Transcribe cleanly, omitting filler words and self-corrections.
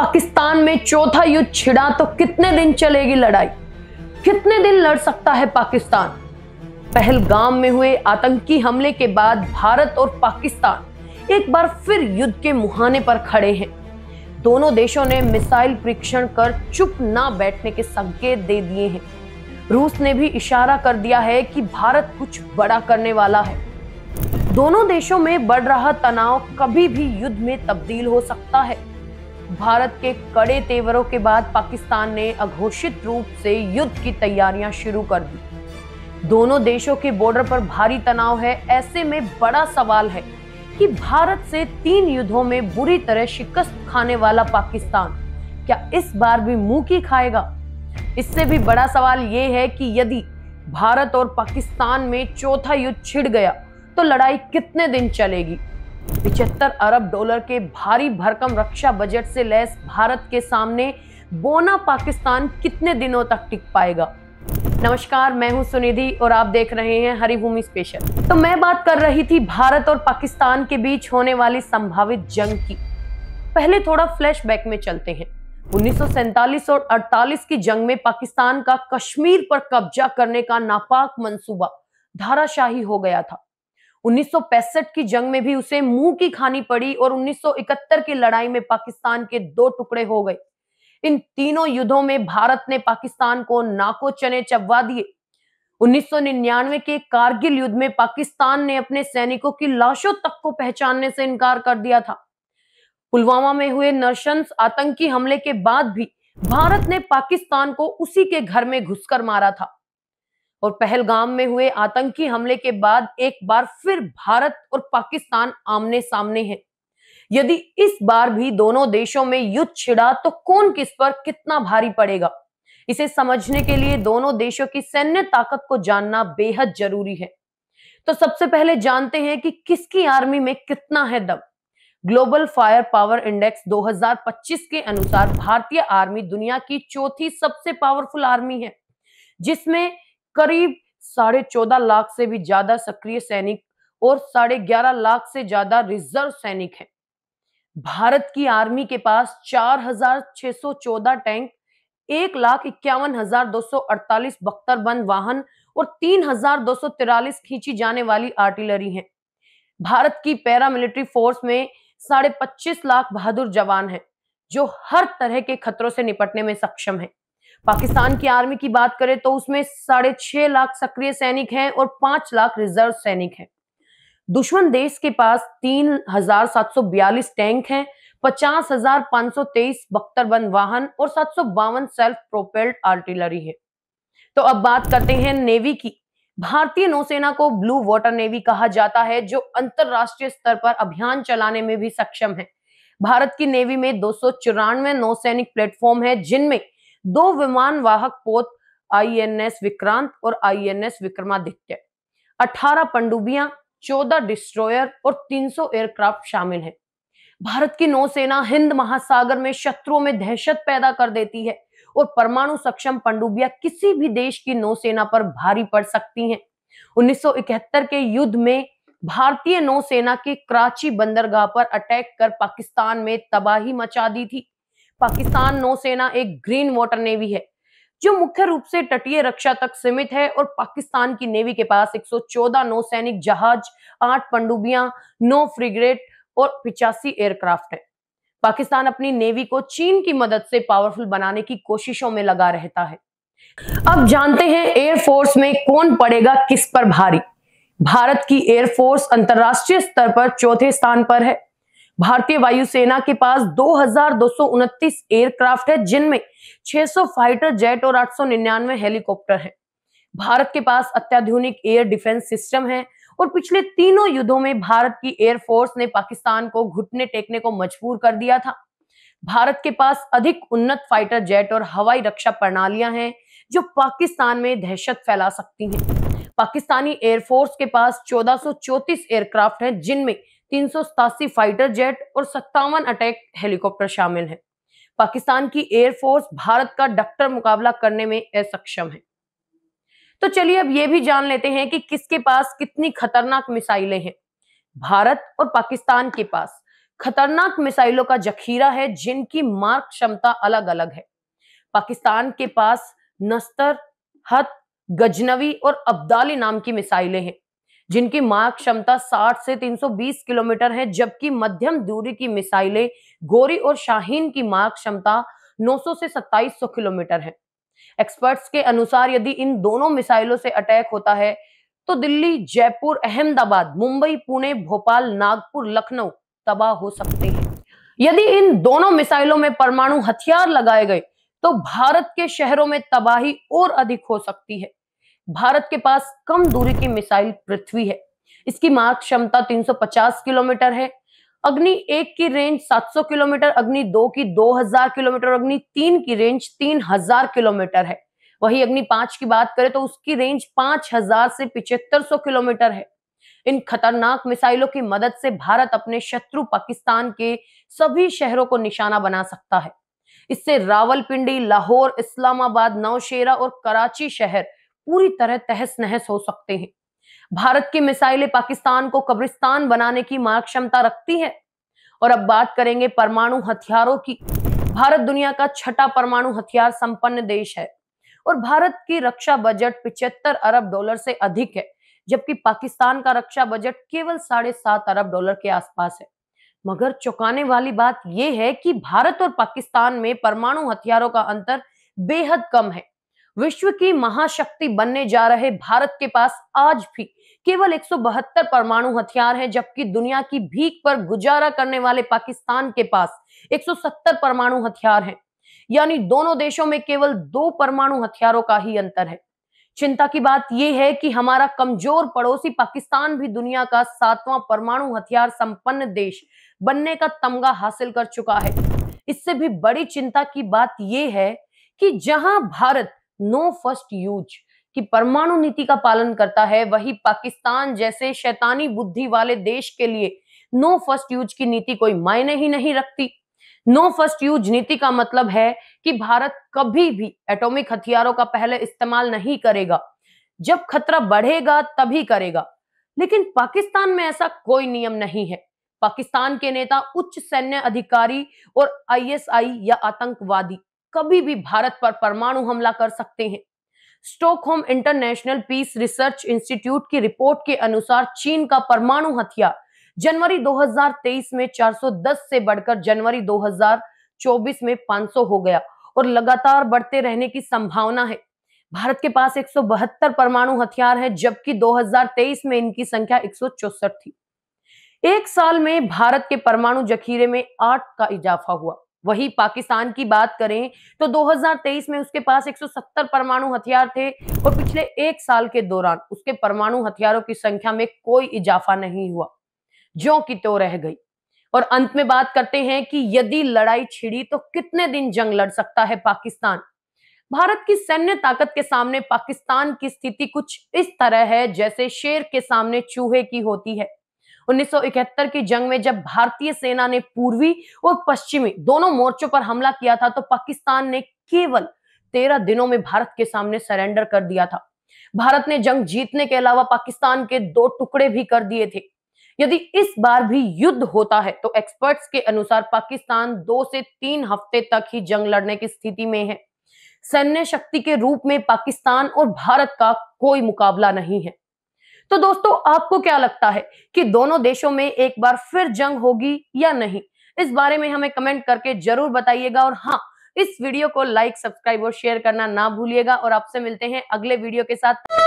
पाकिस्तान में चौथा युद्ध छिड़ा तो कितने दिन चलेगी लड़ाई? कितने दिन लड़ सकता है पाकिस्तान? पहलगाम में हुए आतंकी हमले के बाद भारत और पाकिस्तान एक बार फिर युद्ध के मुहाने पर खड़े हैं। दोनों देशों ने मिसाइल परीक्षण कर चुप ना बैठने के संकेत दे दिए हैं। रूस ने भी इशारा कर दिया है कि भारत कुछ बड़ा करने वाला है। दोनों देशों में बढ़ रहा तनाव कभी भी युद्ध में तब्दील हो सकता है। भारत के कड़े तेवरों के बाद पाकिस्तान ने अघोषित रूप से युद्ध की तैयारियां शुरू कर दी। दोनों देशों के बॉर्डर पर भारी तनाव है। ऐसे में बड़ा सवाल है कि भारत से 3 युद्धों में बुरी तरह शिकस्त खाने वाला पाकिस्तान क्या इस बार भी मुंह की खाएगा? इससे भी बड़ा सवाल यह है कि यदि भारत और पाकिस्तान में चौथा युद्ध छिड़ गया तो लड़ाई कितने दिन चलेगी? 75 अरब डॉलर के भारी भरकम रक्षा बजट से लैस भारत के सामने बौना पाकिस्तान कितने दिनों तक टिक पाएगा? नमस्कार, मैं हूं सुनिधि और आप देख रहे हैं हरिभूमि स्पेशल। तो मैं बात कर रही थी भारत और पाकिस्तान के बीच होने वाली संभावित जंग की। पहले थोड़ा फ्लैशबैक में चलते हैं। 1947 और 48 की जंग में पाकिस्तान का कश्मीर पर कब्जा करने का नापाक मंसूबा धाराशाही हो गया था। 1965 की जंग में भी उसे मुंह की खानी पड़ी और 1971 की लड़ाई में पाकिस्तान के 2 टुकड़े हो गए। इन तीनों युद्धों में भारत ने पाकिस्तान को नाको चने चबवा दिए। 1999 के कारगिल युद्ध में पाकिस्तान ने अपने सैनिकों की लाशों तक को पहचानने से इनकार कर दिया था। पुलवामा में हुए नृशंस आतंकी हमले के बाद भी भारत ने पाकिस्तान को उसी के घर में घुसकर मारा था। और पहलगाम में हुए आतंकी हमले के बाद एक बार फिर भारत और पाकिस्तान आमने सामने हैं। यदि इस बार भी दोनों देशों में युद्ध छिड़ा तो कौन किस पर कितना भारी पड़ेगा? इसे समझने के लिए दोनों देशों की सैन्य ताकत को जानना बेहद जरूरी है। तो सबसे पहले जानते हैं कि किसकी आर्मी में कितना है दम। ग्लोबल फायर पावर इंडेक्स 2025 के अनुसार भारतीय आर्मी दुनिया की चौथी सबसे पावरफुल आर्मी है, जिसमें करीब 14.5 लाख से भी ज्यादा सक्रिय सैनिक और 11.5 लाख से ज्यादा रिजर्व सैनिक हैं। भारत की आर्मी के पास 4,614 टैंक, 1,51,248 बख्तरबंद वाहन और 3,243 खींची जाने वाली आर्टिलरी है। भारत की पैरामिलिट्री फोर्स में 25.5 लाख बहादुर जवान हैं, जो हर तरह के खतरों से निपटने में सक्षम हैं। पाकिस्तान की आर्मी की बात करें तो उसमें 6.5 लाख सक्रिय सैनिक हैं और 5 लाख रिजर्व सैनिक हैं। दुश्मन देश के पास 3,742 टैंक हैं, 50,523 बख्तरबंद वाहन और 752 सेल्फ प्रोपेल्ड आर्टिलरी है। तो अब बात करते हैं नेवी की। भारतीय नौसेना को ब्लू वाटर नेवी कहा जाता है, जो अंतरराष्ट्रीय स्तर पर अभियान चलाने में भी सक्षम है। भारत की नेवी में 294 नौसैनिक प्लेटफॉर्म है, जिनमें 2 विमान वाहक पोत INS विक्रांत और INS विक्रमादित्य, 18 पनडुब्बियां, 14 डिस्ट्रॉयर और 300 एयरक्राफ्ट शामिल हैं। भारत की नौसेना हिंद महासागर में शत्रुओं में दहशत पैदा कर देती है और परमाणु सक्षम पनडुब्बियां किसी भी देश की नौसेना पर भारी पड़ सकती हैं। 1971 के युद्ध में भारतीय नौसेना की कराची बंदरगाह पर अटैक कर पाकिस्तान में तबाही मचा दी थी। पाकिस्तान नौसेना एक ग्रीन वाटर नेवी है, जो मुख्य रूप से तटीय रक्षा तक सीमित है और पाकिस्तान की नेवी के पास 114 नौसैनिक जहाज, 8 पनडुब्बियां, 9 फ्रिगेट और 85 एयरक्राफ्ट है। पाकिस्तान अपनी नेवी को चीन की मदद से पावरफुल बनाने की कोशिशों में लगा रहता है। अब जानते हैं एयरफोर्स में कौन पड़ेगा किस पर भारी। भारत की एयरफोर्स अंतरराष्ट्रीय स्तर पर चौथे स्थान पर है। भारतीय वायुसेना के पास 2,229 एयरक्राफ्ट है, जिनमें 600 फाइटर जेट और 899 हेलीकॉप्टर हैं। भारत के पास अत्याधुनिक एयर डिफेंस सिस्टम है और पिछले तीनों युद्धों में भारत की एयरफोर्स ने पाकिस्तान को घुटने टेकने को मजबूर कर दिया था। भारत के पास अधिक उन्नत फाइटर जेट और हवाई रक्षा प्रणालियां हैं, जो पाकिस्तान में दहशत फैला सकती हैं। पाकिस्तानी एयरफोर्स के पास 1434 एयरक्राफ्ट हैं, जिनमें 387 फाइटर जेट और 57 अटैक हेलीकॉप्टर शामिल हैं। पाकिस्तान की एयरफोर्स भारत का डट्टर मुकाबला करने में असक्षम है। तो चलिए अब यह भी जान लेते हैं कि किसके पास कितनी खतरनाक मिसाइलें हैं। भारत और पाकिस्तान के पास खतरनाक मिसाइलों का जखीरा है जिनकी मारक क्षमता अलग अलग है। पाकिस्तान के पास नस्तर, हथ, गजनवी और अब्दाली नाम की मिसाइलें हैं जिनकी मारक क्षमता 60 से 320 किलोमीटर है, जबकि मध्यम दूरी की मिसाइलें गोरी और शाहीन की मारक क्षमता 900 से 2700 किलोमीटर है। एक्सपर्ट्स के अनुसार यदि इन दोनों मिसाइलों से अटैक होता है तो दिल्ली, जयपुर, अहमदाबाद, मुंबई, पुणे, भोपाल, नागपुर, लखनऊ तबाह हो सकते हैं। यदि इन दोनों मिसाइलों में परमाणु हथियार लगाए गए तो भारत के शहरों में तबाही और अधिक हो सकती है। भारत के पास कम दूरी की मिसाइल पृथ्वी है। इसकी मारक क्षमता 350 किलोमीटर है। अग्नि 1 की रेंज 700 किलोमीटर, अग्नि 2 की 2000 किलोमीटर, अग्नि 3 की रेंज 3000 किलोमीटर है। वही अग्नि 5 की बात करें तो उसकी रेंज 5000 से 7500 किलोमीटर है। इन खतरनाक मिसाइलों की मदद से भारत अपने शत्रु पाकिस्तान के सभी शहरों को निशाना बना सकता है। इससे रावलपिंडी, लाहौर, इस्लामाबाद, नौशेरा और कराची शहर पूरी तरह तहस नहस हो सकते हैं। भारत की मिसाइलें पाकिस्तान को कब्रिस्तान बनाने की मारक क्षमता रखती है। और अब बात करेंगे परमाणु हथियारों की। भारत दुनिया का छठा परमाणु हथियार संपन्न देश है और भारत की रक्षा बजट 75 अरब डॉलर से अधिक है, जबकि पाकिस्तान का रक्षा बजट केवल 7.5 अरब डॉलर के आसपास है। मगर चौंकाने वाली बात यह है कि भारत और पाकिस्तान में परमाणु हथियारों का अंतर बेहद कम है। विश्व की महाशक्ति बनने जा रहे भारत के पास आज भी केवल 172 परमाणु हथियार हैं, जबकि दुनिया की भीख पर गुजारा करने वाले पाकिस्तान के पास 170 परमाणु हथियार हैं। यानी दोनों देशों में केवल 2 परमाणु हथियारों का ही अंतर है। चिंता की बात यह है कि हमारा कमजोर पड़ोसी पाकिस्तान भी दुनिया का 7वां परमाणु हथियार संपन्न देश बनने का तमगा हासिल कर चुका है। इससे भी बड़ी चिंता की बात यह है कि जहां भारत नो फर्स्ट यूज की परमाणु नीति का पालन करता है, वही पाकिस्तान जैसे शैतानी बुद्धि वाले देश के लिए नो फर्स्ट यूज की नीति कोई मायने ही नहीं रखती। नो फर्स्ट यूज नीति का मतलब है कि भारत कभी भी एटॉमिक हथियारों का पहले इस्तेमाल नहीं करेगा, जब खतरा बढ़ेगा तभी करेगा। लेकिन पाकिस्तान में ऐसा कोई नियम नहीं है। पाकिस्तान के नेता, उच्च सैन्य अधिकारी और आईएसआई या आतंकवादी कभी भी भारत पर परमाणु हमला कर सकते हैं। Stockholm International Peace Research Institute की रिपोर्ट के अनुसार चीन का परमाणु हथियार जनवरी 2023 में 410 से बढ़कर जनवरी 2024 में 500 हो गया और लगातार बढ़ते रहने की संभावना है। भारत के पास 172 परमाणु हथियार है, जबकि 2023 में इनकी संख्या 164 थी। एक साल में भारत के परमाणु जखीरे में 8 का इजाफा हुआ। वही पाकिस्तान की बात करें तो 2023 में उसके पास 170 परमाणु हथियार थे और पिछले एक साल के दौरान उसके परमाणु हथियारों की संख्या में कोई इजाफा नहीं हुआ, ज्यों की त्यों रह गई। और अंत में बात करते हैं कि यदि लड़ाई छिड़ी तो कितने दिन जंग लड़ सकता है पाकिस्तान। भारत की सैन्य ताकत के सामने पाकिस्तान की स्थिति कुछ इस तरह है जैसे शेर के सामने चूहे की होती है। 1971 की जंग में जब भारतीय सेना ने पूर्वी और पश्चिमी दोनों मोर्चों पर हमला किया था तो पाकिस्तान ने केवल 13 दिनों में भारत के सामने सरेंडर कर दिया था। भारत ने जंग जीतने के अलावा पाकिस्तान के 2 टुकड़े भी कर दिए थे। यदि इस बार भी युद्ध होता है तो एक्सपर्ट्स के अनुसार पाकिस्तान 2 से 3 हफ्ते तक ही जंग लड़ने की स्थिति में है। सैन्य शक्ति के रूप में पाकिस्तान और भारत का कोई मुकाबला नहीं है। तो दोस्तों, आपको क्या लगता है कि दोनों देशों में एक बार फिर जंग होगी या नहीं? इस बारे में हमें कमेंट करके जरूर बताइएगा। और हाँ, इस वीडियो को लाइक, सब्सक्राइब और शेयर करना ना भूलिएगा। और आपसे मिलते हैं अगले वीडियो के साथ।